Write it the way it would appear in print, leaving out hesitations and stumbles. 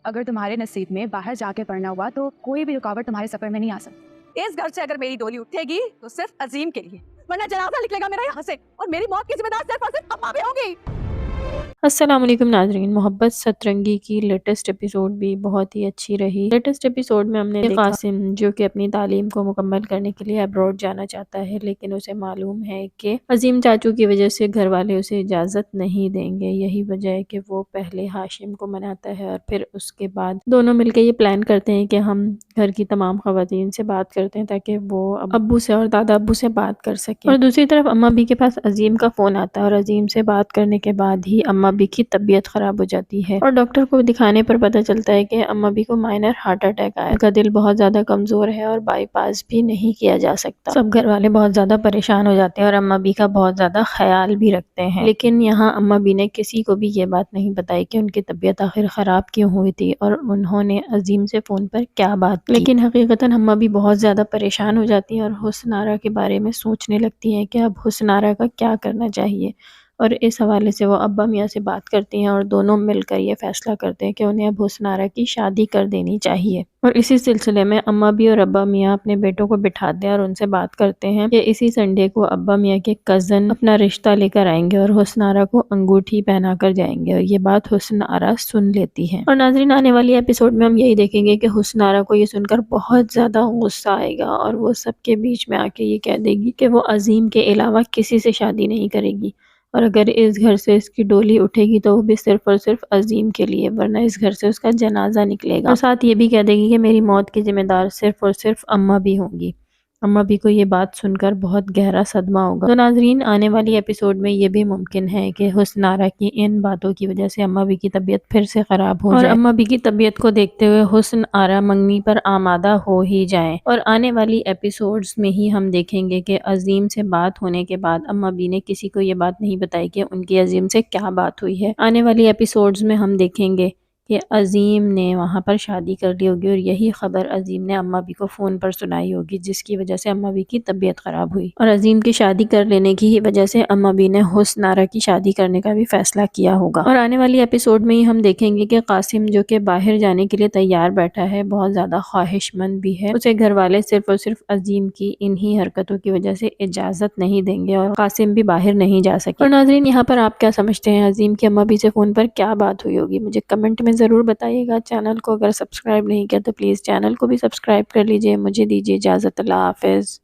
اگر تمہارے نصیب میں باہر جا کے پڑھنا ہوا تو کوئی بھی رکاوٹ تمہارے سفر میں نہیں آ سکتی. اس گھر سے اگر میری ڈولی اٹھے گی تو صرف عظیم کے لیے، ورنہ جنازہ نکلے گا میرا یہاں سے، اور میری موت کی ذمہ دار صرف اور صرف اماں بھی ہوں گی. السلام علیکم ناظرین. محبت سترنگی کی لیٹسٹ ایپیسوڈ بھی بہت ہی اچھی رہی. لیٹسٹ ایپیسوڈ میں ہم نے دیکھا قاسم جو کہ اپنی تعلیم کو مکمل کرنے کے لیے ابروڈ جانا چاہتا ہے، لیکن اسے معلوم ہے کہ عظیم چاچو کی وجہ سے گھر والے اسے اجازت نہیں دیں گے. یہی وجہ ہے کہ وہ پہلے ہاشم کو مناتا ہے اور پھر اس کے بعد دونوں مل کے یہ پلان کرتے ہیں کہ ہم گھر کی تمام خواتین سے بات کرتے ہیں تاکہ وہ ابو سے اور دادا ابو سے بات کر سکیں. اور دوسری طرف اماں بھی کے پاس عظیم کا فون آتا ہے اور عظیم سے بات کرنے کے بعد ہی اماں بھی کی طبیعت خراب ہو جاتی ہے اور ڈاکٹر کو دکھانے پر پتہ چلتا ہے کہ اماں بھی کو مائنر ہارٹ اٹیک آیا. ان کا دل بہت زیادہ کمزور ہے اور بائی پاس بھی نہیں کیا جا سکتا. سب گھر والے بہت زیادہ پریشان ہو جاتے ہیں اور اماں بھی کا بہت زیادہ خیال بھی رکھتے ہیں، لیکن یہاں اماں بھی نے کسی کو بھی یہ بات نہیں بتائی کہ ان کی طبیعت آخر خراب کیوں ہوئی تھی اور انہوں نے عظیم سے فون پر کیا بات کی. لیکن حقیقتاً اماں بھی بہت زیادہ پریشان ہو جاتی ہیں اور حسن آرا کے بارے میں سوچنے لگتی ہیں کہ اب حسن آرا کا کیا کرنا چاہیے. اور اس حوالے سے وہ ابا میاں سے بات کرتی ہیں اور دونوں مل کر یہ فیصلہ کرتے ہیں کہ انہیں اب حسن آرا کی شادی کر دینی چاہیے. اور اسی سلسلے میں اماں بھی اور ابا میاں اپنے بیٹوں کو بٹھاتے ہیں اور ان سے بات کرتے ہیں کہ اسی سنڈے کو ابا میاں کے کزن اپنا رشتہ لے کر آئیں گے اور حسن آرا کو انگوٹھی پہنا کر جائیں گے. اور یہ بات حسن آرا سن لیتی ہے. اور ناظرین آنے والی ایپیسوڈ میں ہم یہی دیکھیں گے کہ حسن آرا کو یہ سن کر بہت زیادہ غصہ آئے گا اور وہ سب کے بیچ میں آ کے یہ کہہ دے گی کہ وہ عظیم کے علاوہ کسی سے شادی نہیں کرے گی، اور اگر اس گھر سے اس کی ڈولی اٹھے گی تو وہ بھی صرف اور صرف عظیم کے لیے، ورنہ اس گھر سے اس کا جنازہ نکلے گا. اور ساتھ یہ بھی کہہ دے گی کہ میری موت کی ذمہ دار صرف اور صرف اماں بھی ہوں گی. اماں بھی کو یہ بات سن کر بہت گہرا صدمہ ہوگا. تو ناظرین آنے والی ایپیسوڈ میں یہ بھی ممکن ہے کہ حسن آرا کی ان باتوں کی وجہ سے اماں بھی کی طبیعت پھر سے خراب ہو جائے اور اماں بھی کی طبیعت کو دیکھتے ہوئے حسن آرا منگنی پر آمادہ ہو ہی جائیں. اور آنے والی ایپیسوڈز میں ہی ہم دیکھیں گے کہ عظیم سے بات ہونے کے بعد اماں بھی نے کسی کو یہ بات نہیں بتائی کہ ان کی عظیم سے کیا بات ہوئی ہے. آنے والی ایپیسوڈز میں ہم دیکھیں گے کہ عظیم نے وہاں پر شادی کر لی ہوگی اور یہی خبر عظیم نے اماں بھی کو فون پر سنائی ہوگی، جس کی وجہ سے اماں بھی کی طبیعت خراب ہوئی. اور عظیم کی شادی کر لینے کی ہی وجہ سے اماں بھی نے حسن آرا کی شادی کرنے کا بھی فیصلہ کیا ہوگا. اور آنے والی ایپیسوڈ میں ہی ہم دیکھیں گے کہ قاسم جو کہ باہر جانے کے لیے تیار بیٹھا ہے، بہت زیادہ خواہش مند بھی ہے، اسے گھر والے صرف اور صرف عظیم کی انہی حرکتوں کی وجہ سے اجازت نہیں دیں گے اور قاسم بھی باہر نہیں جا سکے. اور ناظرین یہاں پر آپ کیا سمجھتے ہیں عظیم کی اماں بھی سے فون پر کیا بات ہوئی ہوگی؟ مجھے کمنٹ میں ضرور بتائیے گا. چینل کو اگر سبسکرائب نہیں کیا تو پلیز چینل کو بھی سبسکرائب کر لیجئے. مجھے دیجیے اجازت. اللہ حافظ.